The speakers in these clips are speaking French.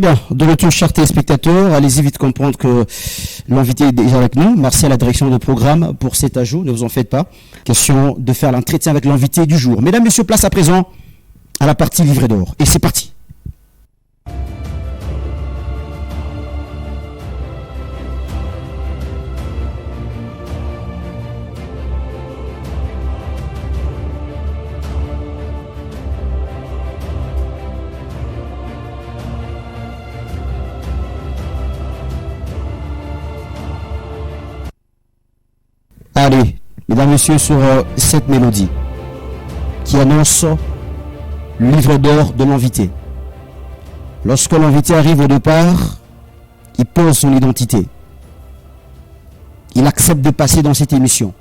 Très bien. De retour, chers téléspectateurs, allez-y vite comprendre que l'invité est déjà avec nous. Merci à la direction de programme pour cet ajout. Ne vous en faites pas. Question de faire l'entretien avec l'invité du jour. Mesdames, messieurs, place à présent à la partie livret d'or. Et c'est parti. Allez, mesdames, messieurs, sur cette mélodie qui annonce le livre d'or de l'invité. Lorsque l'invité arrive au départ, il pose son identité. Il accepte de passer dans cette émission.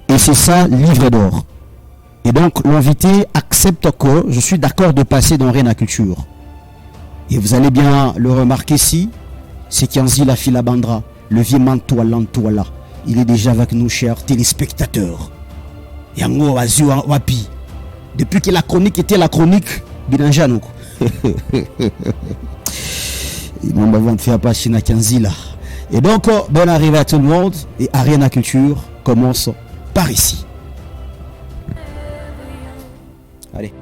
Et c'est ça, livre d'or. Et donc, l'invité accepte que je suis d'accord de passer dans Rena Culture. Et vous allez bien le remarquer ici, c'est Kianzi la Filabandra, le vieux mantois l'antoila. Il est déjà avec nous, chers téléspectateurs. Yango Wazi Wapi. Depuis que la chronique était la chronique, Binanjanok. Ils m'ont besoin de faire pas China Kianzi là. Et donc, bonne arrivée à tout le monde. Et Arena Culture commence par ici. Allez.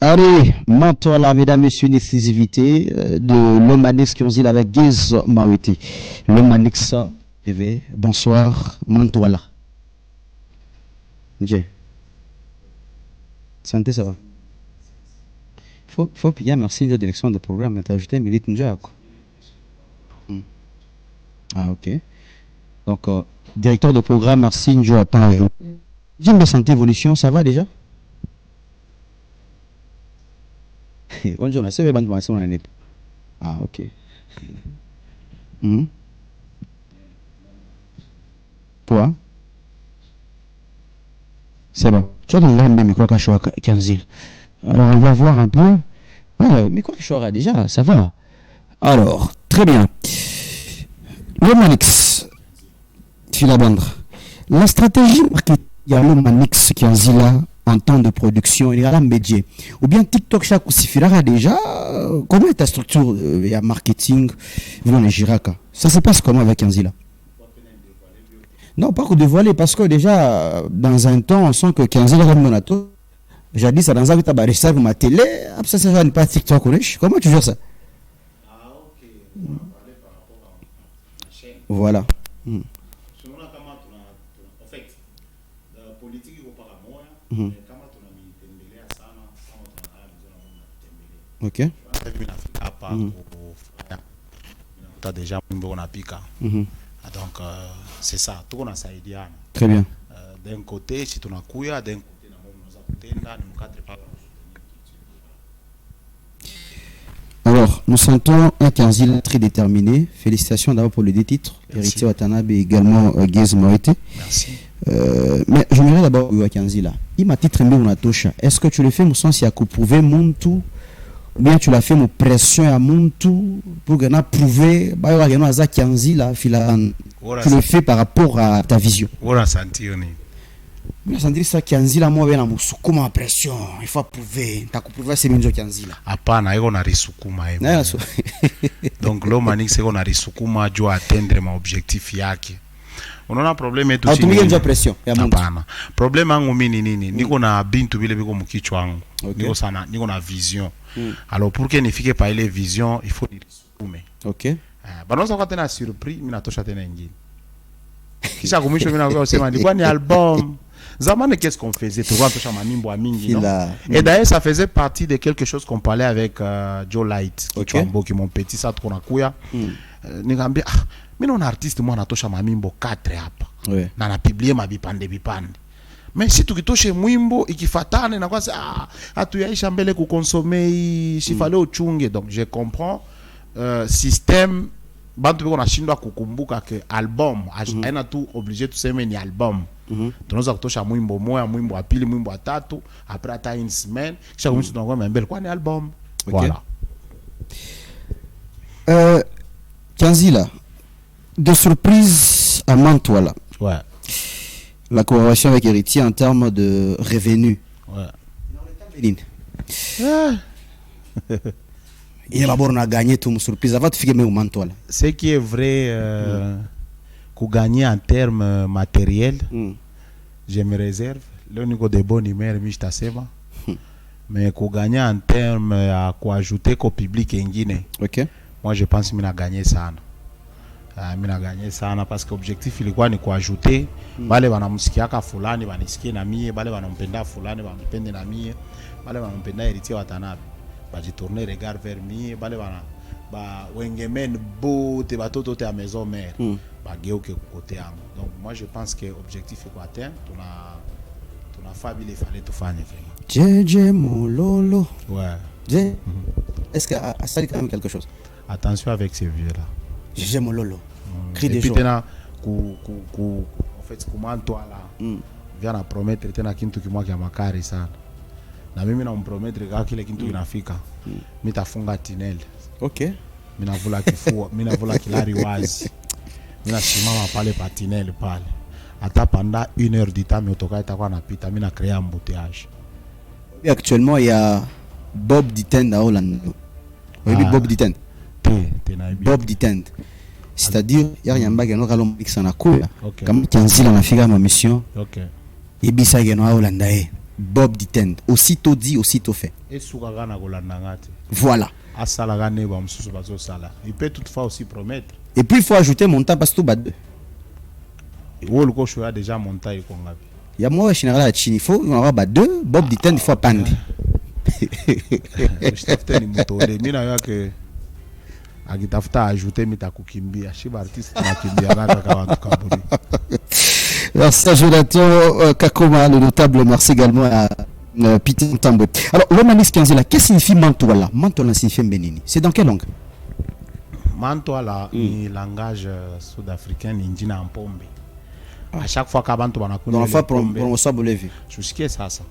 Allez, maintenant là, mesdames, messieurs, une exclusivité de l'homme annexe qui ont dit avec Giz Mawiti. L'homme annexe, bonsoir, Mantoala. Ok. Santé, ça va? Faut bien, merci de direction de programme. T'as ajouté Milite Nja, quoi. Ah, ok. Donc, directeur de programme, merci Nja. J'aime bien santé évolution, ça va déjà? Bonjour, c'est bonne information. Ah, ok. Quoi? C'est bon. Tu as le micro que je suis à 15 000. Alors, on va voir un peu. Ouais, mais quoi que je suis déjà, ça va. Alors, très bien. Le Manix, Filabandre. La stratégie marketing, il y a le Manix qui est là en temps de production, il y a la média. Ou bien TikTok, chaque suffira déjà. Comment est ta structure il y a marketing, vous les Jiraka? Ça se passe comment avec Anzila? Non, pas que dévoiler, parce que déjà, dans un temps, on sent que 15 ans, Monato, jadis, ça dans un tabac, ça, vous ma télé, ça, ça va pas TikTok, comment tu gères ça? Ah, ok. Voilà. En fait, la politique, il pas à moi, ok. Tu as déjà un pica. Donc, c'est ça. Tout le monde a ça. Très bien. D'un côté, si tu as couillé, d'un côté, alors, nous sentons un Kanzil très déterminé. Félicitations d'abord pour les deux titres. Héritier Watanabe et également Giz Moete. Merci. Mais je me d'abord à Kanzil. Il m'a dit très bien, on a touché. Est-ce que tu le fais, mon sens, si à prouver mon tout? Ou bien tu l'as fait mon pression à mon tout pour que tu prouvé tu le fais par rapport à ta vision. Voilà, sentir mais sentir ça Kianzila moi bien na sukuma pression il faut prouver takuprouver c'est minzo Kianzila hapana iko na risukuma donc l'homme manix iko na risukuma jo atteindre ma objectif yake. Unaona problème yetu chini. Autumie pression ya mungu. Hapana. Problème yangu mimi ni nini? Niko na bintu vile biko mkichwa wangu. Niko sana, niko na vision. Alors pour que nifike pa ile vision, il faut nisukume. OK. Banoza kwa tena surprise, mimi natosha tena ingine. Kisha kumisho mimi nakuwa usema ilikuwa ni album. Zamane, qu'est-ce qu'on faisait? Tu vois, et d'ailleurs, ça faisait partie de quelque chose qu'on parlait avec Joe Light, qui mon petit ça qu'on a couya. Nigambia, mais non artiste moi natosha mamimbo 4 hapa. Na na publier mabipande bipande. Mais si tukitoshe mwimbo ikifatane na kwa hatuyaisha mbele kukonsome sifale uchunge. Donc je comprends système bantu biko nashindwa kukumbuka ke album haina tu obligé tuseme ni album. Tunaweza kutosha mwimbo moja, mwimbo wa pili, mwimbo wa tatu, après ata une semaine, kisha kumisi tunakuwa mbele kwa ni album. Voilà. Kanzila, de surprise à Mantouala. Ouais. La collaboration avec Héritier en termes de revenus. Ouais. Il a gagné tout mon surprise. Avant de faire au Mantouala. Ce qui est vrai, qu'on gagne en termes matériels, je me réserve. Le niveau de bonne humeur, mais qu'on gagne en termes à quoi ajouter qu'au public en Guinée. Ok. Moi je pense que je vais gagner ça. Mina gagné sana parce que objectif ilikuwa ni kuajouter wale wanamsikiaka fulani wanisikie na mie, wale wanampenda fulani wanipende na mie, wale wanampenda Héritier Watanabe bajitourner regard vers mie, wale wana ba wengemen bote batoto te à maison mère bageuke côté yangu. Donc moi je pense que objectif est atteint, tuna fabi il fallait tout faire vraiment. JJ Mololo. Ouais. Est-ce que ça dit quand même quelque chose? Attention avec ces vieux là. J'aime Lolo. Cri des jours. En fait, comment toi là, vient à promettre tena kintu kimwa kia makari sana. Na mimi na mpromettre kama kile kintu kinafika. Mimi tafunga tunnel. Okay. Mimi navula kifua, mimi navula kilari wazi. Mimi nasimama pale pa tunnel pale. Hata pendant 1 heure du temps motoka itakuwa napita, mimi na créer embouteillage. Et actuellement il y a Bob Ditend à Hollande. Oui, Bob Ditend. Bob Ditend. C'est-à-dire il y a rien bagano kalom xana ko. Comme Kanzila na figa ma mission. OK. Et bisa geno à Hollande. Bob Ditend. Aussitôt dit, aussitôt fait. Et soukaga na kolanda ngati. Voilà. Asala gane ba msusu bazo sala. Il peut toutefois aussi promettre. Et puis il faut ajouter montant parce que tout bas deux. Wo loko shoya déjà montant il ko ngapi. Il y a moi général à Chini, il faut on aura bas deux, Bob Ditend il faut pande. Je t'ai ni mutole mina yake akitafuta ajouter mitakukimbia shiba artiste nakimbia kaka kwa watu kaburi. Merci Jonathan Kakoma, le notable. Merci également à Peter Ntambwe. Alors, Lomanis Kanzila, qu'est-ce que signifie Mantouala? Mantouala signifie Benini. C'est dans quelle langue? Mantouala ni langage sud-africain ni njina mpombe. À chaque fois qu'abantu banakunywa ile mpombe, promotion bolevi. Jusqu'à sasa.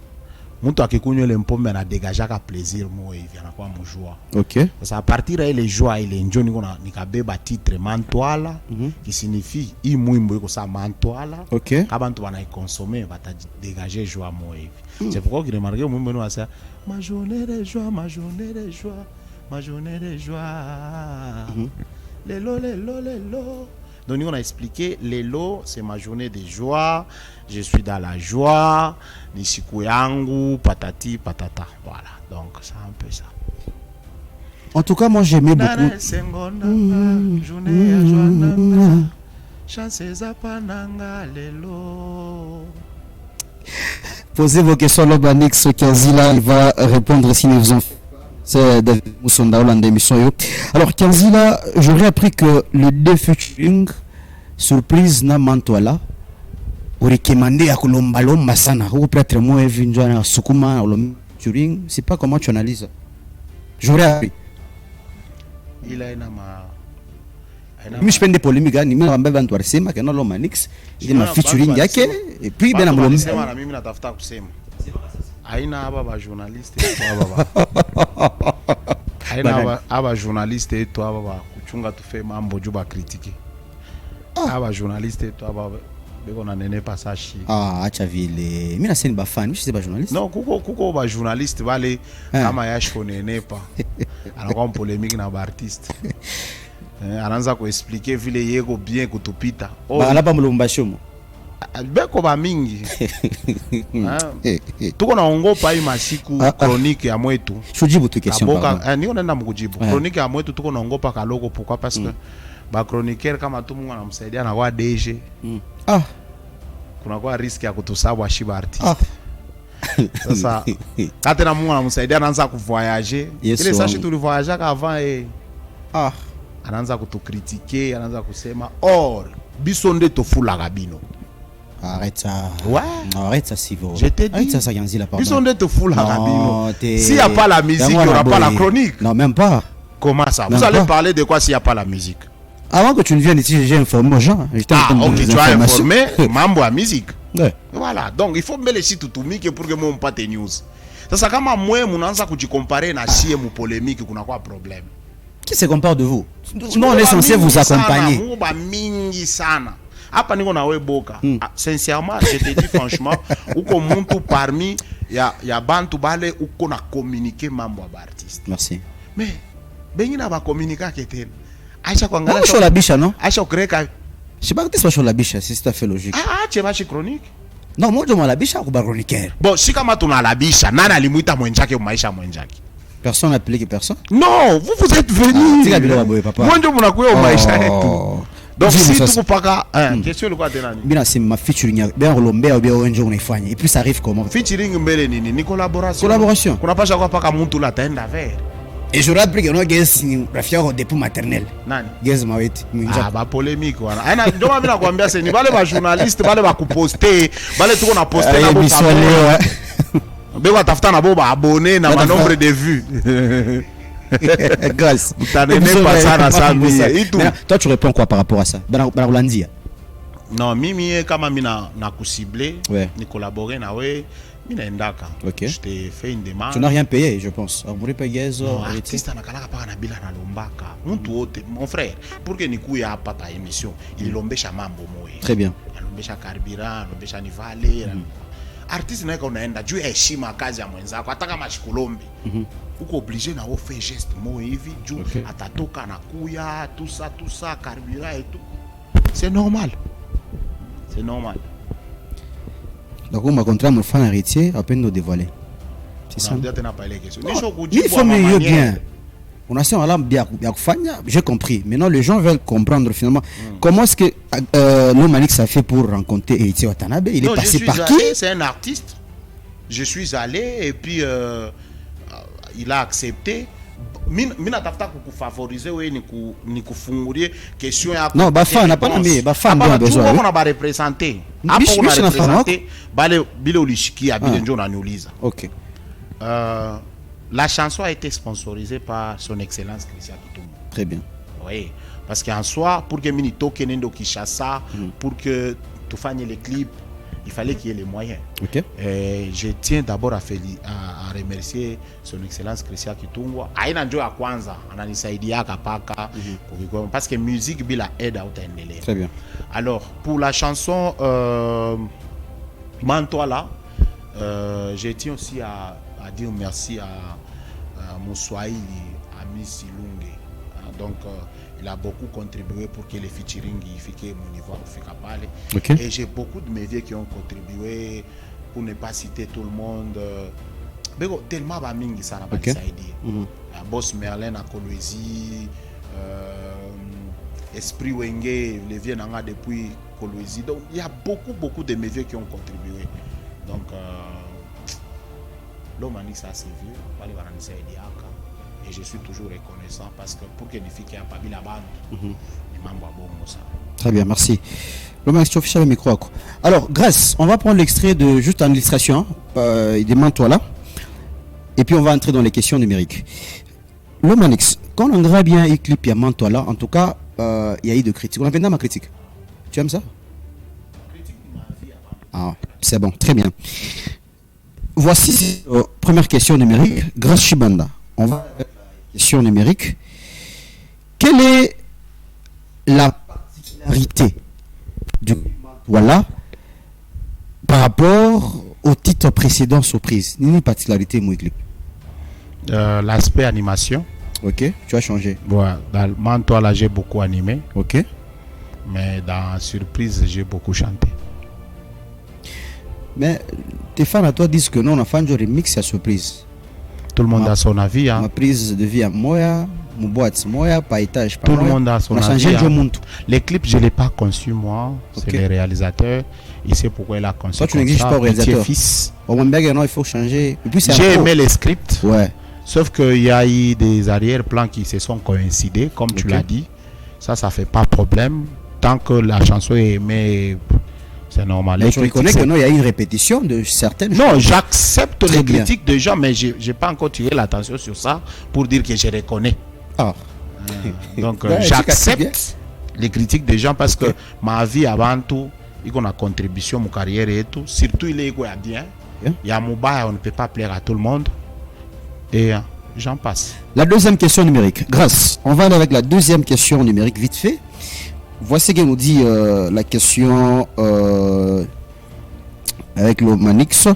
Mtu akikunywa ile mpombe anadegaja ka plaisir moi hivi anakuwa mjoie. OK. Sasa à partir ya ile joie ile njoo niko nikabeba titre Mantouala qui signifie i mwimbo iko sa Mantouala. OK. Kabantu banaikonsomer batadegager joie moi hivi. C'est pourquoi qu'il remarque mwimbo nous ça ma journée de joie, ma journée de joie, ma journée de joie. Lelo lelo lelo. Donc on a expliqué lelo c'est ma journée de joie, je suis dans la joie, ni siku yangu patati patata. Voilà. Donc c'est un peu ça. En tout cas, moi j'aimais beaucoup. Journée à joie nanga. Chance zapananga lelo. Posez vos questions à Lobanix Kanzila, il va répondre si nous en c'est David Moussonda Hollande émission. Alors Kanzila, j'aurais appris que le deux featuring surprise na Mantouala recommandé à Kolombalomba sana ou peut-être moi vinjana sukuma featuring, c'est pas comment tu analyses. J'aurais appris. Il a une mimi sipende polémique ni mimi naambia bantu warisema kana Lomanix ile na featuring yake et puis bena mlomba sema na mimi natafuta kusema aina hapa ba journaliste hapa aina hapa journaliste etu hapa ba kuchunga tufe mambo juba critique hapa journaliste etu hapa beko na nene passage acha vile mimi nasema ba fan mimi si ba journaliste non kuko ba journaliste bale kama yashko nene pa anakuwa polémique na ba artiste anaanza kuexpliquer vile yego bien kutupita bala pa mlomba shomo beko ba mingi tuko naongopa hii masiku chronique ya mwetu shujibu tu question niko naenda mkujibu chronique ya mwetu tuko naongopa kaloko pourquoi parce que ba chroniqueur kama tu Mungu anamsaidia na kwa DG kuna kwa riski ya kutusabwa shiba artiste. Sasa hata na Mungu anamsaidia anaanza kuvoyager. Ile sashi tulivoyager avant anaanza kutukritiquer, anaanza kusema or biso nde tofula kabino. Arrête ça. Ouais. Arrête ça, Sivo. Je t'ai dit. Arrête ça, Yanzi, là, pardon. Ils sont de te fouler la cabine. S'il n'y a pas la musique, il n'y aura pas la chronique. Non, même pas. Comment ça? Vous allez parler de quoi s'il n'y a pas la musique? Avant que tu ne viennes ici, j'ai informé aux gens. Ok, tu as informé mambo à musique. Ouais. Voilà. Donc, il faut mettre les sites tout pour que moi, on pas tes news. Ça, comme moi, mon ansa que tu compares na chie mon polémique, qu'on a quoi problème? Qui se compare de vous? Nous, on est censé vous accompagner. Hapa niko na we boka. Sincèrement, je te dis franchement, uko muntu parmi ya bantu bale uko na communiquer mambo ya artiste. Merci. Mais bengi na ba communiquer ketena. Acha kuangalia sur la bicha non? Acha kureka. Je sais pas que tu sois sur la bicha, c'est tout à fait logique. Tu vas chez chronique. Non, moi je m'en la bicha ou ba chroniqueur. Bon, si kama tuna la bicha, nani alimuita mwenjake maisha mwenjake? Personne n'a appelé que personne. Non, vous êtes venus. Moi je munakuya maisha yetu. Donc si tu paka question le quoi tena ni bina c'est ma featuring bien rolombe ou bien onjo unaifanya et puis ça arrive comment featuring mbele nini ni collaboration kuna pasha kwa paka mtu la taenda vers et je rappelle que no guess ni rafia au dépôt maternel nani guess maweti ba polémique wana ana ndio mimi nakwambia c'est ni wale ba journaliste wale ba kuposter wale tuko na poster na bo beba tafuta na bo ba abonné na ma nombre de vues. Grâce. Toi tu réponds quoi par rapport à ça? Non, mimi kama mina na kuciblé, ni collaborer na we, mina endaka. Okay. Je t'ai fait une demande. Tu n'as rien payé, je pense. Artiste anakalaka paka na bila na lombaka. Muntu wote, mon frère, pour que nikuya hapa pa émission, il lombesha mambo moyo. Très bien. Lombesha carburant, lombesha ni vale. Artiste naika unaenda juu heshima kazi ya mwenzako, hata kama shikulombi. Uko obligé na faire geste mo hivi juu atatoka na kuya tout ça carburant et tout. C'est normal. C'est normal. Donc on va contrat mon fan héritier à peine nous dévoiler. C'est ça. Il faut mieux bien. On a ça on l'a bien kufanya, j'ai compris. Maintenant les gens veulent comprendre finalement comment est-ce que Lomanix a fait pour rencontrer Héritier Watanabe, il est passé par qui? C'est un artiste. Je suis allé et puis il a accepté. Mina tafuta kukufavoriser wewe ni kufungulie question yako. Non, bafa na pas mais bafa ndio besoin. On ba représenter. Hapo on a représenter bale bile ulishikia bile ndio unaniuliza. OK. La chanson a été sponsorisée par son excellence Christian Kitumbo. Très bien. Oui, parce qu'en soi pour que mini toke nendo Kinshasa pour que tu fasses les clips il fallait qu'il y ait les moyens. Okay. Et je tiens d'abord à remercier son excellence Christian Kitumbo. Aina ndio ya kwanza ananisaidia kapaka parce que musique bila aide hautaendelea. Très bien. Alors pour la chanson Mantoi là, je tiens aussi à dire merci à mon Swahili ami Silunge. Donc il a beaucoup contribué pour que les featuring fiquent mon niveau pale. Okay. Et j'ai beaucoup de mes vieux qui ont contribué pour ne pas citer tout le monde. Tellement bamingi ça n'a pas saidi. Boss Merlin à Kolwezi, Esprit Wenge, les vieux nanga depuis Kolwezi. Donc il y a beaucoup de mes vieux qui ont contribué. Donc Lomanix ça c'est vieux, pas les baranisa ediaka. Et je suis toujours reconnaissant parce que pour que les filles qui ont pas mis la bande, les membres bon ça. Très bien, merci. Lomanix, tu officiel le micro. Alors, Grâce, on va prendre l'extrait de juste en illustration. Il demande toi là. Et puis on va entrer dans les questions numériques. Lomanix, quand on regarde bien les clips, il y a Mantois là, en tout cas, il y a eu de critiques. On a fait ma critique. Tu aimes ça? Ah, c'est bon, très bien. Voici première question numérique. Grâce Chibanda. On va à la question numérique. Quelle est la particularité du voilà par rapport au titre précédent surprise? Ni particularité mon clip. L'aspect animation. Ok, tu as changé. Ouais, dans le Mantois là j'ai beaucoup animé. Ok. Mais dans surprise j'ai beaucoup chanté. Mais tes fans à toi disent que non, on a fait un remix à surprise. Tout le monde a son avis. Hein. Ma prise de vie à Moya, mon boîte Moya, pas étage. Tout le monde a son avis. Hein. Les clips, je ne l'ai pas conçu moi. Okay. C'est le réalisateur. Il sait pourquoi il a conçu. Toi, tu n'exiges pas au réalisateur. Fils. Au moins, il faut changer. J'ai aimé les scripts. Ouais. Sauf qu'il y a eu des arrière-plans qui se sont coïncidés, comme tu l'as dit. Ça ne fait pas problème. Tant que la chanson est aimée, c'est normal. Mais tu reconnais que non, il y a une répétition de certaines choses. Non, j'accepte les critiques des gens, mais je n'ai pas encore tiré l'attention sur ça pour dire que je reconnais. Ah. Donc, j'accepte les critiques des gens parce que ma vie avant tout, il y a une contribution, mon carrière et tout. Surtout, il est bien. Il y a mon bail, on ne peut pas plaire à tout le monde. Et j'en passe. La deuxième question numérique. Grâce. On va aller avec la deuxième question numérique vite fait. Voici ce que nous dit la question avec le Manix.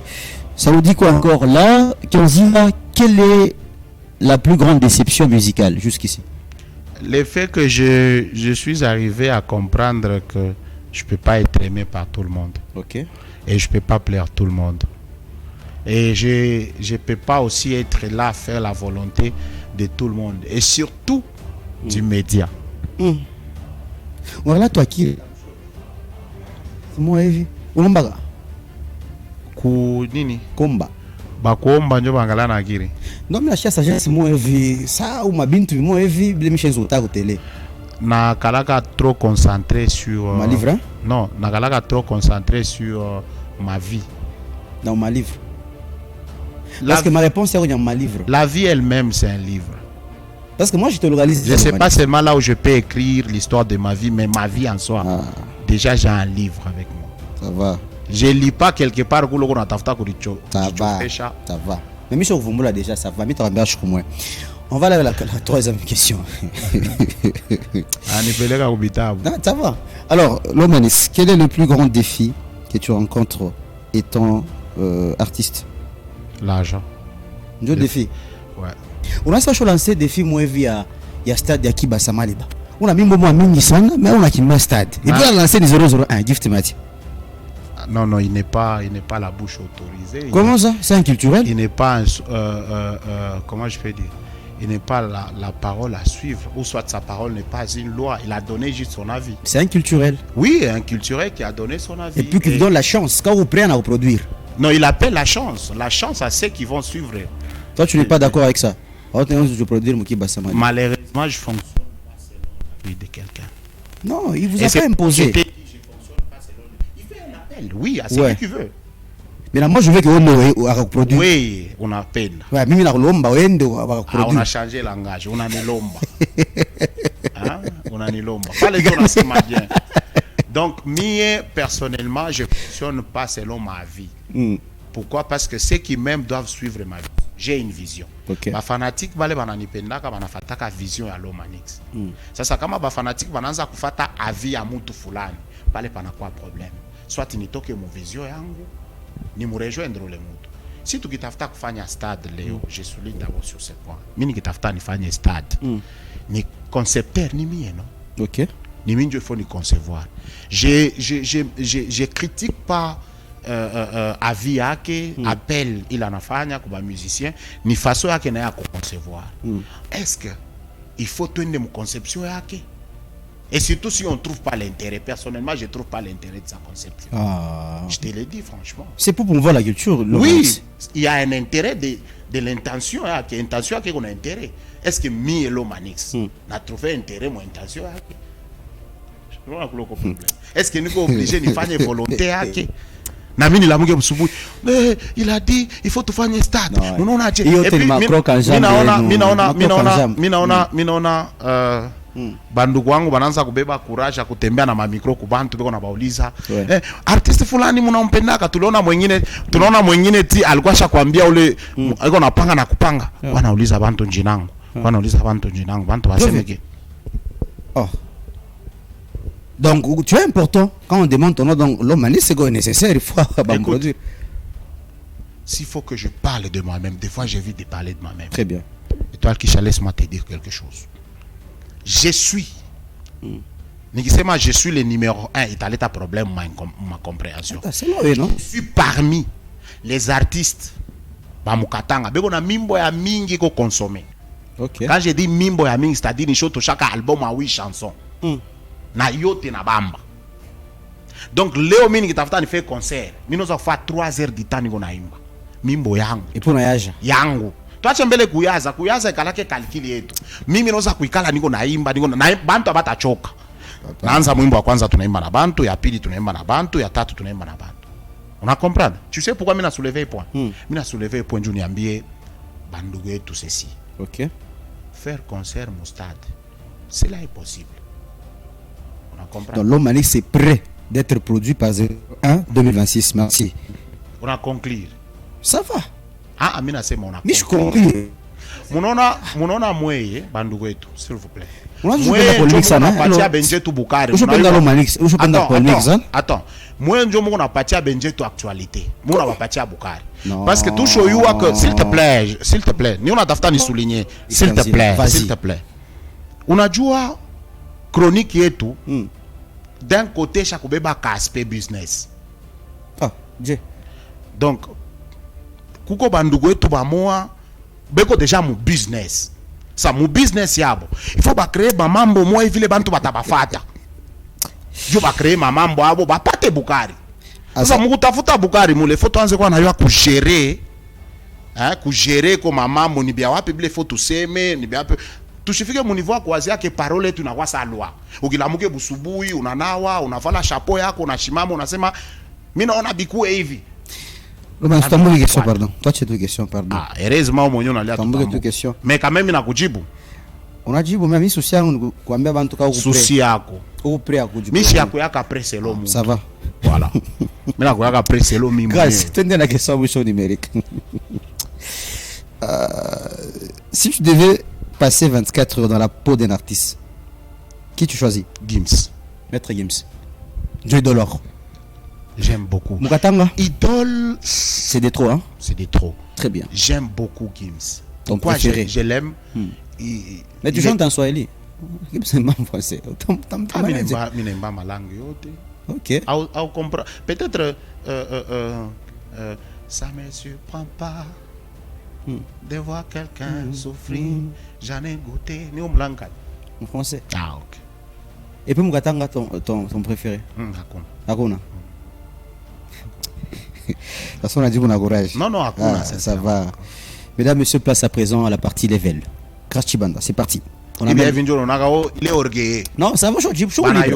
Ça nous dit quoi encore là? Kanzima, quelle est la plus grande déception musicale jusqu'ici? Le fait que je suis arrivé à comprendre que je ne peux pas être aimé par tout le monde. Ok. Et je ne peux pas plaire tout le monde. Et je ne peux pas aussi être là, faire la volonté de tout le monde. Et surtout du média. Voilà, toi qui es. Moi, Evi. Olombaga. Nini? Komba. Bakomba njo bangala na kiri. Non, mais la chasse, c'est moi, Evi. Ça, ou ma bintu, moi, Evi, les michels au télé. Na kalaka trop concentré sur. Ma livre, hein? Non, na kalaka trop concentré sur ma vie. Dans ma livre. Parce que ma réponse est dans ma livre. La vie elle-même, c'est un livre. Parce que moi, je te localise. Je ne sais pas seulement là où je peux écrire l'histoire de ma vie, mais ma vie en soi. Ah. Déjà, j'ai un livre avec moi. Ça va. Je ne lis pas quelque part. Ça va. Ça va. Mais Michel Vumboula, déjà, ça va. On va aller avec la troisième question. Ça va. Alors, Lomanis, quel est le plus grand défi que tu rencontres étant artiste? L'argent. Un défi. Ouais. On a lancé des défis moi via stade ya Kibasa Maliba. On a mis moment mingi sana mais on a qui un stade. Et puis on a lancé des 001 gift mati. Non, il n'est pas la bouche autorisée. Comment ça? C'est un culturel? Il n'est pas comment je peux dire? Il n'est pas la parole à suivre, ou soit sa parole n'est pas une loi. Il a donné juste son avis. C'est un culturel. Oui, un culturel qui a donné son avis. Et puis qui vous donne la chance quand vous prenez à reproduire. Non, il appelle la chance à ceux qui vont suivre. Toi, tu n'es pas d'accord avec ça? Malheureusement, je fonctionne pas selon l'avis de quelqu'un. Non, il vous a pas imposé. Je fonctionne pas selon. Il fait un appel, oui, à celui qui veut. Mais là, moi, je veux qu'on reproduise. Oui, on appelle. Ouais, mais on a changé le langage, on a mis l'omba. On a mis l'omba. Pas les gens, c'est ma bien. Donc, moi, personnellement, je ne fonctionne pas selon ma vie. Pourquoi? Parce que ceux qui m'aiment doivent suivre ma vie. J'ai une vision. Ma fanatique bale bananipendaka banafataka vision ya Lomanix. Sasa kama ba fanatique bananza kufata avis ya mtu fulani, pale panakuwa problème. Soit nitoke mu vision yangu, ni mu rejoindre le mtu. Si tukitafuta kufanya stade leo, je souligne d'abord sur ce point. Mimi nikitafuta nifanye stade. Ni concepteur ni mie non. OK. Ni mimi il faut ni concevoir. Je critique pas avis yake appel il anafanya kwa musicien ni façon yake na ya concevoir. Est-ce que il faut tenir mon conception yake? Et surtout si on trouve pas l'intérêt. Personnellement, je trouve pas l'intérêt de sa conception. Je te le dis franchement. C'est pour promouvoir la culture. Oui, il y a un intérêt de l'intention yake. Intention yake qu'on a intérêt. Est-ce que mi et Lomanix n'a trouvé intérêt mon intention yake? Je vois le problème. Est-ce que nous sommes obligés de faire une volonté yake? Namini la muge busubu il a dit il faut tout faire un stade unaona aje et puis minaona bandugu wangu bananza kubeba courage kutembea na mamikro kubantu biko na bauliza artist fulani mnampendaka tunaona mwingine ti alikuwa shakwambia ule iko napanga na kupanga wanauliza bantu njinangu bantu basemeke. Donc, tu es important quand on demande ton nom. Donc, l'homme, c'est nécessaire, il faut produire. S'il faut que je parle de moi-même, des fois j'évite de parler de moi-même. Très bien. Et toi, Kisha, laisse-moi te dire quelque chose. Je suis. Je suis le numéro 1. Il a problème, ma compréhension. C'est vrai, non? Je suis parmi les artistes bamukatanga beko na mimbo ya mingi ko consommer. OK. Quand je dis mimbo ya mingi, c'est-à-dire ni shoto chaque album a 8 chansons. Na yote na bamba. Donc leo mini kitafuta ni fait concert. Mimi naweza kufanya 3 heures du temps niko naimba. Mimbo yangu. Et pour nayaja. Yangu. Tuache mbele kuyaza ikalake kalkili yetu. Mimi naweza kuikala niko naimba, na bantu abatachoka. Naanza mwimbo wa kwanza tunaimba na bantu, ya pili tunaimba na bantu, ya tatu tunaimba na bantu. On a comprendre? Tu sais pourquoi mimi na soulever point? Mimi na soulever point juu niambie bandugu yetu ceci. OK. Faire concert au stade, cela est possible. On a compris. Donc l'Omanix est prêt d'être produit par 1 2026. Merci. On a conclu. Ça va. Ah, Amina c'est mon accord. Mais je comprends. Munona mweye bandugu wetu, s'il vous plaît. Mweye njo napatia benjetu Bukari. Usipenda l'Omanix, usipenda Polmix. Attends. Mweye njo mungu napatia benjetu actualité. Mungu napatia Bukari. Parce que tout show you que s'il te plaît, ni unatafuta ni souligner, s'il te plaît. Unajua chronique yetu d'un côté shakubeba ka aspect business. Ah, je. Donc kuko bandugu wetu bamoa beko déjà mon business. Ça mon business yabo. Il faut ba créer ba mambo moi vile bantu batabafata. Je ba créer ma mambo abo ba pate Bukari. Sasa mukutafuta Bukari mule faut tuanze kwa na yo kugérer. Kugérer comme mambo ni bia wapi bile faut tuseme ni bia tushifike mu niveau kuanzia ke parole tunakuwa salwa. Ukilamuke busubuhi unanawa, unavala chapeau yako, unashimama unasema mimi naona bikue hivi. Mais tu as une question, pardon. Toi, tu as une question, pardon. Ah, heureusement, au moins, on a l'air de question. Mais quand même, il a kujibu. On a dit, mais souci à nous, quoi, mais en tout cas, souci à quoi? Au prêt à kujibu. Mais si à quoi après c'est l'homme. Ça va. Voilà. Mais là, quoi après c'est l'homme. Grâce, tu as la question au numérique. Si tu devais passer 24 heures dans la peau d'un artiste, qui tu choisis? Gims. Maître Gims. Joy Dolor. J'aime beaucoup. Mukatanga. Idole. C'est des trop, hein? C'est des trop. Très bien. J'aime beaucoup Gims. Ton préféré? Je l'aime. Mais tu chantes en Swahili? Gims, c'est pas en français. Je n'aime pas ma langue. Ok. On comprend. Peut-être ça ne me surprend pas de voir quelqu'un souffrir. J'en ai goûté. Ni au langue. En français? Ah, ok. Et puis Mukatanga, ton préféré? Hakuna. De toute façon, on a dit qu'on a courage. Non, ça va. Mesdames, messieurs, place à présent à la partie level. Crash Chibanda, c'est parti. Il est orgueilleux. Non, ça va, je suis orgueil.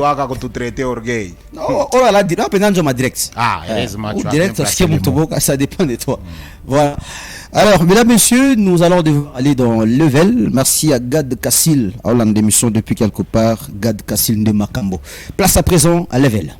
Non, oh là là, direct. Ah, heureusement, tu as direct, ça dépend de toi. Voilà. Alors, mesdames, messieurs, nous allons devoir aller dans level. Merci à Gad Kassil, Hollande d'émission depuis quelque part. Gad Kassil de Makambo. Place à présent à level.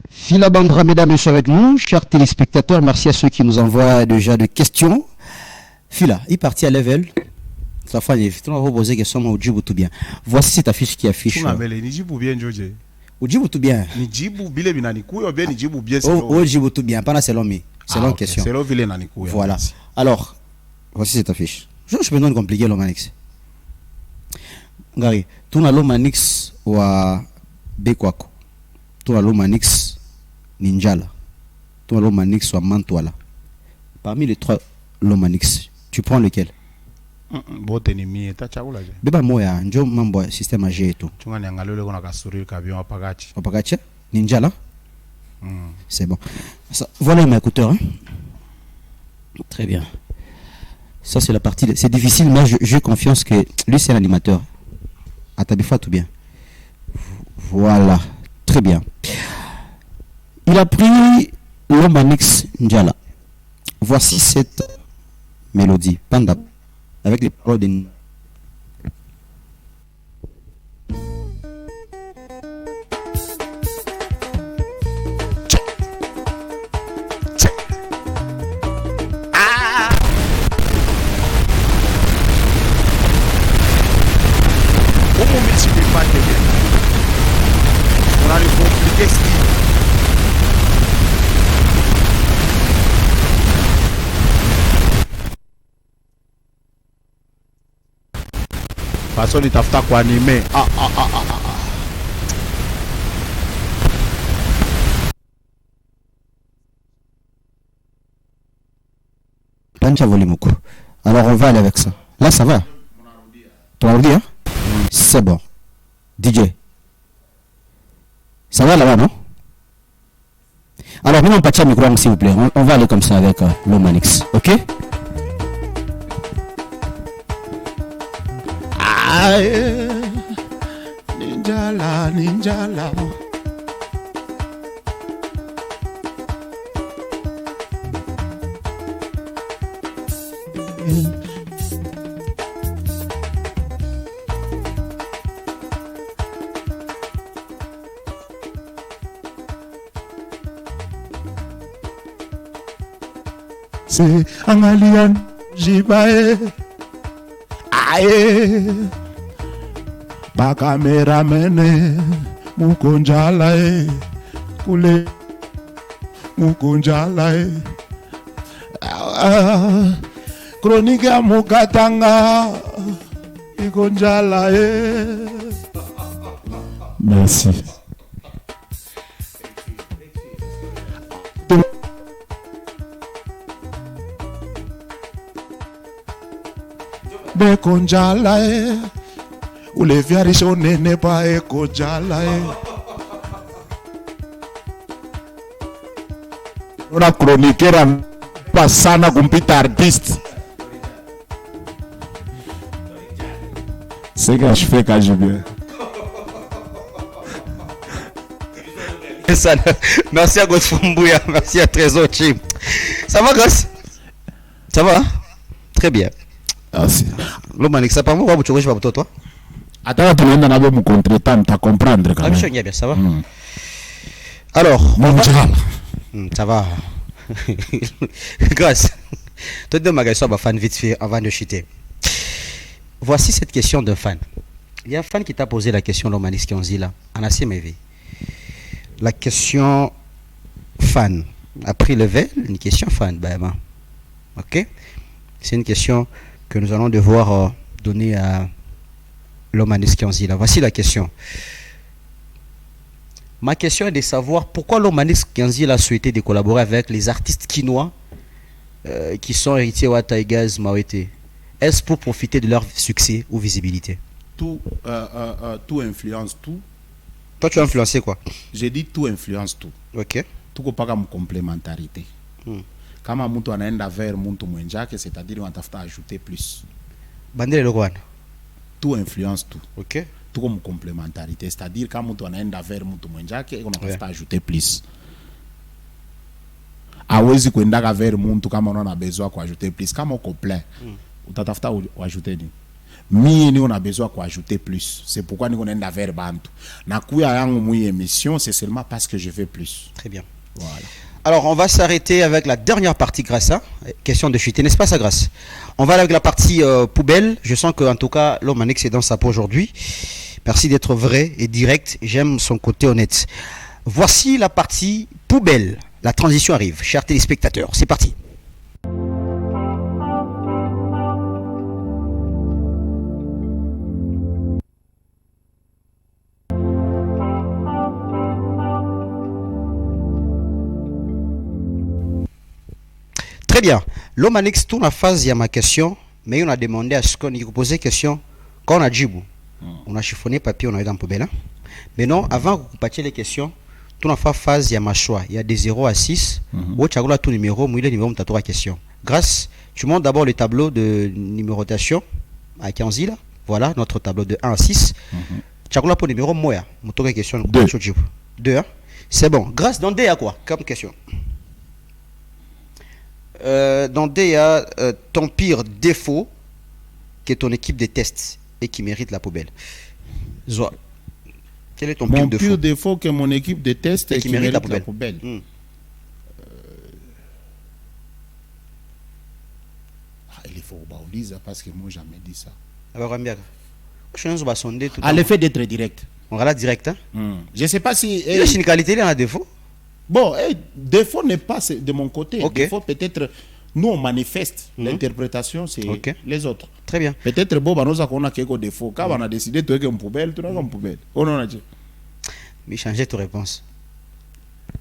Phila Bandra, mesdames et messieurs, avec nous, chers téléspectateurs, merci à ceux qui nous envoient déjà des questions. Phila, il est parti à level. Ça fait une fois, on va poser des questions au Djibouti bien. Voici cette affiche qui affiche. Djibouti bien. Au Djibouti bien, pas c'est l'homme. C'est l'homme question. Voilà. Alors, voici cette affiche. Je me donne compliqué l'Omanix. Gary, tout na l'Omanix ou à Bekwako. Tout na l'Omanix. Ninjala, toi l'Omanix ou Mantoala. Parmi les trois l'Omanix, tu prends lequel? Beba moya, njo mambo système AG et tout. Opagachi? Ninjala? C'est bon. Ça, voilà mes écouteurs. Hein? Très bien. Ça, c'est la partie. C'est difficile, mais j'ai confiance que lui, c'est l'animateur. Atabifa, tout bien. Voilà. Très bien. Il a pris Lomanix Njala. Voici cette mélodie. Panda. Avec les paroles de. Façon de tafuta kuanime. Pancha Volimoko. Alors on va aller avec ça. Là ça va. Toi on dit hein? C'est bon. DJ. Ça va là-bas non? Alors maintenant pas de micro s'il vous plaît. On va aller comme ça avec Lomanix. Ok? Ninjala, ninjala. C'est Angalian Jibae. Aye. Ba cameramene mukonjala kule mukonjala chronique mukatanga ikonjala Merci. Bekonjala ule viarisho nene pa ekojala una chroniquera pasana kumpita artiste c'est que je fais quand je viens. Merci à Godfoumbouya, merci à Trésor Chim. Ça va Gosse? Ça va? Très bien. Merci. Lomanix, ça parle moi ou tu veux pas toi? Attends, tu viens d'en me contretemps, tu comprendre quand même. Bien, ça va. Alors, ça va. Grâce. Toi, deux magasins, ma fan vite fait avant de chuter. Voici cette question d'un fan. Il y a un fan qui t'a posé la question, Lomanix Kianzi là, en assez mévé. La question fan. Après le V, une question fan, ben, ok. C'est une question que nous allons devoir donner à Lomanix Kianzi là. Voici la question. Ma question est de savoir pourquoi Lomanix Kianzi a souhaité de collaborer avec les artistes quinois qui sont héritiers de Taïgaz Mawete. Est-ce pour profiter de leur succès ou visibilité? Tout influence tout. Toi tu as influencé quoi? J'ai dit tout influence tout. Ok. Tout n'est pas comme complémentarité. Kama mtu anaenda vers mtu mwenjake, c'est-à-dire on tafuta ajouter plus. Bandele Logoana. Tout influence tout. Ok. Tout comme complémentarité, c'est-à-dire quand mtu anaenda vers mtu mwenjake, on tafuta ajouter plus. Hawezi kuendaka vers mtu kama unaona besoin kwa ajouter plus. Kama uko plein, utatafuta ajouter ni. Mimi ni on a besoin quoi ajouter plus. C'est pourquoi nous on est vers bantu. Na kuya yangu mui émission, c'est seulement parce que je veux plus. Très bien. Voilà. Alors, on va s'arrêter avec la dernière partie grâce à question de chuter, n'est-ce pas ça grâce? On va avec la partie poubelle. Je sens que en tout cas Lomanix est dans sa peau aujourd'hui. Merci d'être vrai et direct. J'aime son côté honnête. Voici la partie poubelle. La transition arrive, chers téléspectateurs. C'est parti. Très bien. Lomanix tourne la phase, il y a ma question, mais on a demandé à ce qu'on y posait question quand on a dit, on a chiffonné papier, on a eu dans le poubelle. Mais non, avant que vous partiez les questions, tourne la phase, il y a ma choix. Il y a des 0 à 6. Où tu as tout numéro, moi, le numéro, tu as 3 questions. Grâce, tu montes d'abord le tableau de numérotation à 15 là. Voilà, notre tableau de 1 à 6. Tu as quoi pour numéro moya? Moto question. 2. Hein? C'est bon. Grâce, dans D, il y a quoi comme question? Dans D, il y a ton pire défaut que ton équipe déteste et qui mérite la poubelle. Zoa. Quel est ton mon pire défaut que mon équipe déteste et qui mérite la poubelle? Il faut que parce que moi jamais dit ça. À l'effet d'être direct. On regarde direct. Hein? Je ne sais pas si. Il y a une qualité, il y a un défaut. Bon, défaut n'est pas de mon côté. Okay. Défaut peut-être. Nous on manifeste. L'interprétation c'est les autres. Très bien. Peut-être bon, nous avons quelques défauts. Quand on a décidé de faire une poubelle, tu as une poubelle. Oh non, non. Mais changer ta réponse.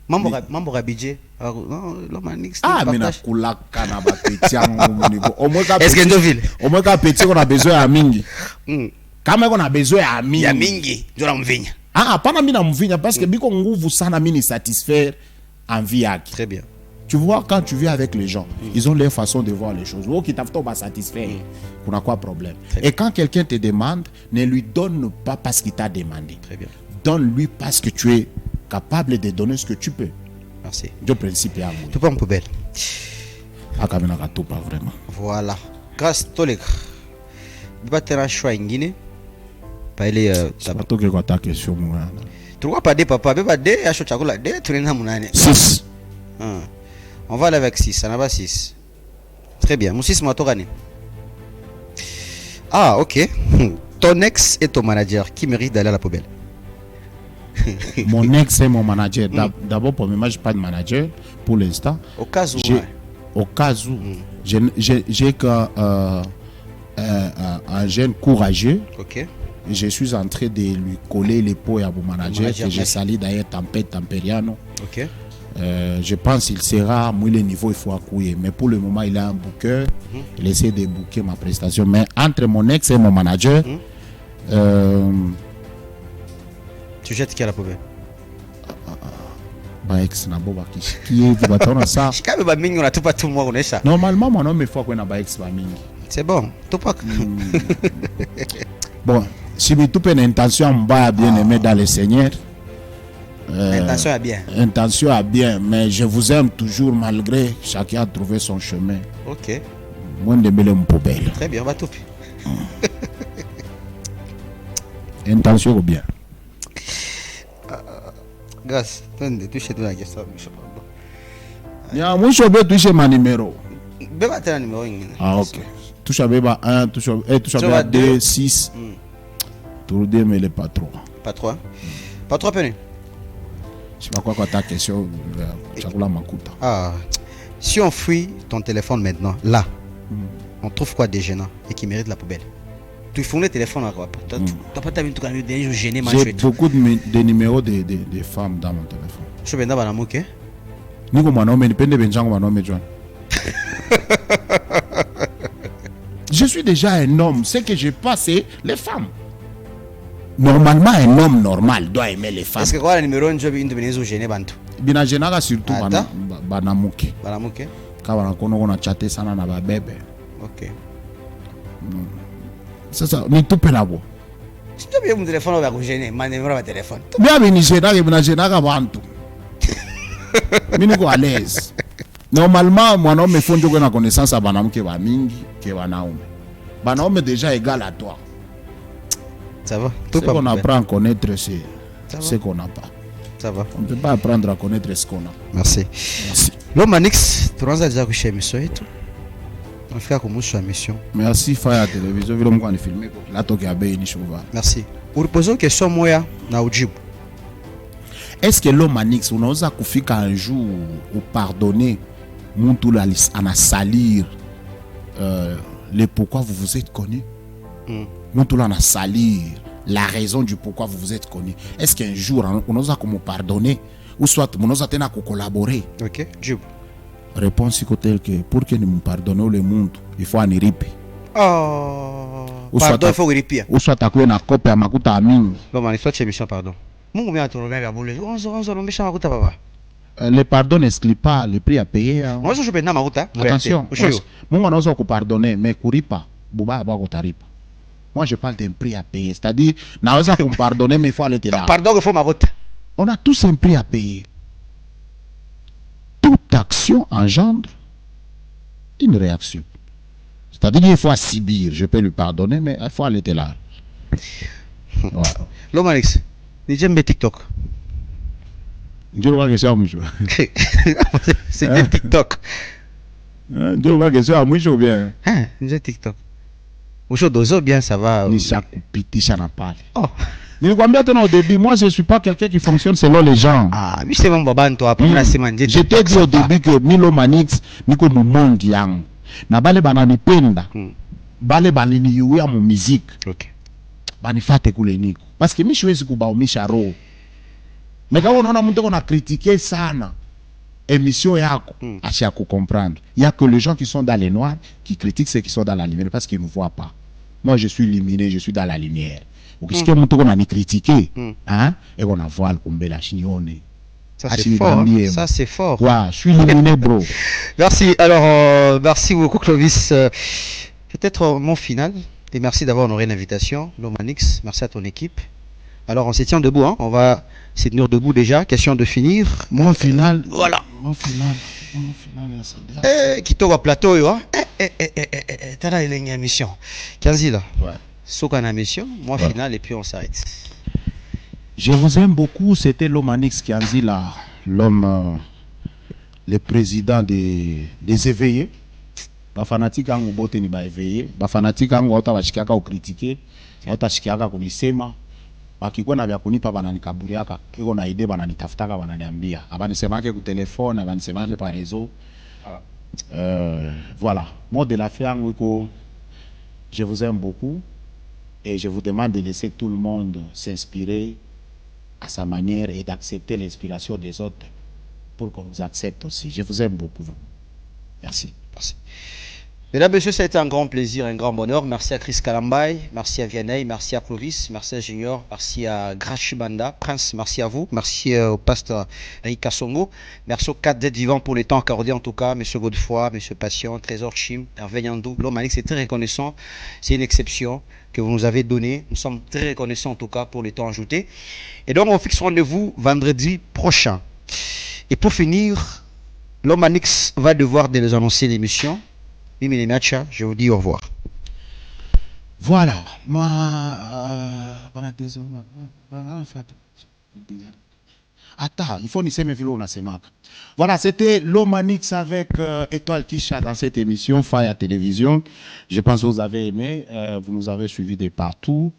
Mambo Rabidje. Ah, mais na kulaka na bapetia ngo. Est-ce que Ndoville? Au moins quand petit on a besoin à mingi. Quand même on a besoin à mingi. Ya mingi, ndio namvinya. Ah, pas na mina mvinya parce que biko nguvu sana mini satisfaire envie yake. Très bien. Tu vois, quand tu vis avec les gens, ils ont leur façon de voir les choses. Ou qui t'ont satisfaire. On a quoi problème? Et quand quelqu'un te demande, ne lui donne pas parce qu'il t'a demandé. Très bien. Donne-lui parce que tu es capable de donner ce que tu peux. Merci. Le principe est à vous. Tout pas en poubelle. Ah, quand même, tout pas vraiment. Voilà. Grâce à toi, pas te choix en Guinée. Pas aller. C'est pas toi qui as ta question, moi. Tu vois pas des papa, pas des, à chaque fois, des, tu n'es pas 6. On va aller avec 6, ça n'a pas 6. Très bien. Mon 6, moi, gagné. Ah, ok. Ton ex est ton manager qui mérite d'aller à la poubelle. Mon ex est mon manager. D'abord, pour moi, je n'ai pas de manager pour l'instant. Au cas où. Au cas où, j'ai qu'un jeune courageux. Ok. Je suis en train de lui coller les pots à mon manager que j'ai sali d'ailleurs Tempête Tamperiano. Ok. Je pense qu'il sera à le niveau il faut accouiller. Mais pour le moment, il a un booker. Il essaie de booker ma prestation. Mais entre mon ex et mon manager, tu jettes qui à la poubelle? Bah ex na boba qui est batona ça. Quand même mingi on a tout pas tout le monde on est ça. Normalement mon homme il faut qu'on a ba ex ba mingi. C'est bon, tout pas. Bon, si tu as une intention bien aimé dans le Seigneur. Intention à bien. Intention à bien, mais je vous aime toujours malgré chacun a trouvé son chemin. Ok. Moi de mêler mon poubelle. Très bien, on va tout. Intention ou bien. Grâce, touche la question. Moi je vais toucher mon numéro. Beba un numéro. Ah ok. Touche à Beba 1, touche à 2, 6. Tout le mais le pas 3. Pas 3. Pas 3 penus. Je sais pas quoi ta question. Ah, si on fuit ton téléphone maintenant, là, on trouve quoi de gênant et qui mérite la poubelle? Tu fous le téléphone à quoi? Tu n'as pas vu tout le temps gêné. J'ai beaucoup de numéros de femmes dans mon téléphone. Je vais dans ok? Nico Manon, mais dépend de Benjamin Manon, mais John. Je suis déjà un homme. Ce que je passe, c'est les femmes. Normalement, un homme normal doit aimer les femmes. Est-ce que quoi le numéro de job indépendant gêné bantu? Bina général surtout banamuke. Banamuke. Quand on a chatté ça na ba bébé. Ok. Ça ni tout pelabo. Si tu as mon téléphone on va gêner, mon numéro de téléphone. Bien bini général bantu. Mini ko à l'aise. Normalement, moi non me faut que na connaissance à banamuke ba mingi ke banaume. Banaume déjà égal à toi. Ça va. Ce qu'on apprend à connaître, c'est ce qu'on n'a pas. Ça va. On ne peut pas apprendre à connaître ce qu'on a. Merci. Merci. L'homme Manix, tu as déjà couché à mission et tout. On fait comme sur la mission. Merci, Faya Télévision. Je vais filmer. Là, tu as bien merci. Pour poser une question, moi, na Ujib. Est-ce que l'homme Manix, on a kufika un jour ou pardonner Mountoula à salir le pourquoi vous vous êtes connu? Nous tous là, on a salir la raison du pourquoi vous vous êtes connu. Est-ce qu'un jour, on nous a comme pardonné ou soit on nous a tenu à collaborer? Ok, Djoub. Réponse telle que pour que nous pardonnions le monde, il faut en riper. Oh. Pardon, il faut riper. Ou soit à quoi on a copié à Makuta Amin. Bon, man, soit chez mission, pardon. Mon bien, tu reviens vers vous. 11 méchant Makuta, papa. le pardon n'exclut pas le prix à payer. Hein. Moi, je peux pas ma route. Attention, moi, on a pardonner, mais courir pas. Moi, je parle d'un prix à payer. C'est-à-dire, on a pardonner, mais il faut aller là. Pardon, il faut ma route. On a tous un prix à payer. Toute action engendre une réaction. C'est-à-dire qu'il faut subir. Je peux lui pardonner, mais il faut aller là. Ouais. L'homme Alex, j'aime TikTok. Je vois que c'est un mouche. C'est bien TikTok. Je vois que c'est un mouche ou bien. J'aime TikTok. Aujourd'hui, bien, ça va. Ni ça petit, ça n'a pas. Oh. Mais combien de temps au début, moi je ne suis pas quelqu'un qui fonctionne selon les gens. Ah, mais c'est mon baba, toi. Je t'ai dit au début que Milo Manix, Miko Monde Yang. Na bale banani penda. Bale banani yuwe à mon musique. Ok. Bani fate kule niko. Parce que mi siwezi kubaumisha roho. Mais quand on a monté qu'on a critiqué ça, émission yako, à comprendre. Il n'y a que les gens qui sont dans les noirs qui critiquent ceux qui sont dans la lumière parce qu'ils ne voient pas. Moi, je suis illuminé, je suis dans la lumière. Donc, ce qu'on a critiqué, hein, et on a voile comme la chignone. Ça, c'est fort. Hein? Ça, c'est fort. Ouais, je suis illuminé, bro. Merci. Alors, merci beaucoup, Clovis. Peut-être mon final. Et merci d'avoir honoré l'invitation. Lomanix, merci à ton équipe. Alors, on se tient debout. Hein? On va se tenir debout déjà. Question de finir. Mon final. Voilà. Mon final. Qui au plateau, hein? T'as là, il y a une émission. 15 là. Ouais. Sauf qu'on a une émission. Moi, final, et puis on s'arrête. Je vous aime beaucoup. C'était Lomanix Kianzi, là. L'homme, le président des éveillés. Les fanatiques ont voté ni éveillé. Les fanatiques ont voté critiqué. Ils ont critiqué. Bakikuwa na vya kunipa bananikaburiaka kiko na idea bananitafutaka bananiambia abanisemake ku telefone abanisemake par réseau voilà mot de la fin je vous aime beaucoup et je vous demande de laisser tout le monde s'inspirer à sa manière et d'accepter l'inspiration des autres pour qu'on nous accepte aussi. Je vous aime beaucoup. Merci. Mesdames, Messieurs, ça a été un grand plaisir, un grand bonheur. Merci à Chris Kalambay, merci à Vianney, merci à Clovis, merci à Junior, merci à Grachibanda, Prince, merci à vous, merci au pasteur Eric Kassongo, merci aux 4 d'être vivants pour les temps accordés en tout cas, M. Godefroy, M. Patient, Trésor Chim, Hervé Yandou, l'homme Alex est très reconnaissant, c'est une exception que vous nous avez donnée, nous sommes très reconnaissants en tout cas pour les temps ajoutés. Et donc on fixe rendez-vous vendredi prochain. Et pour finir, l'homme Alex va devoir nous annoncer l'émission. Mimi Nacha, je vous dis au revoir. Voilà. Moi, attends, il faut nous aimer vilo na semak. Voilà, c'était Lomanix avec Étoile Kisha dans cette émission Fire Télévision. Je pense que vous avez aimé, vous nous avez suivis de partout.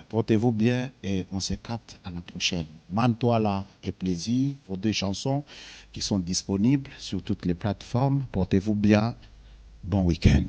Portez-vous bien et on se capte à la prochaine. Man-toi là et plaisir, vos 2 chansons qui sont disponibles sur toutes les plateformes. Portez-vous bien. Bon week-end.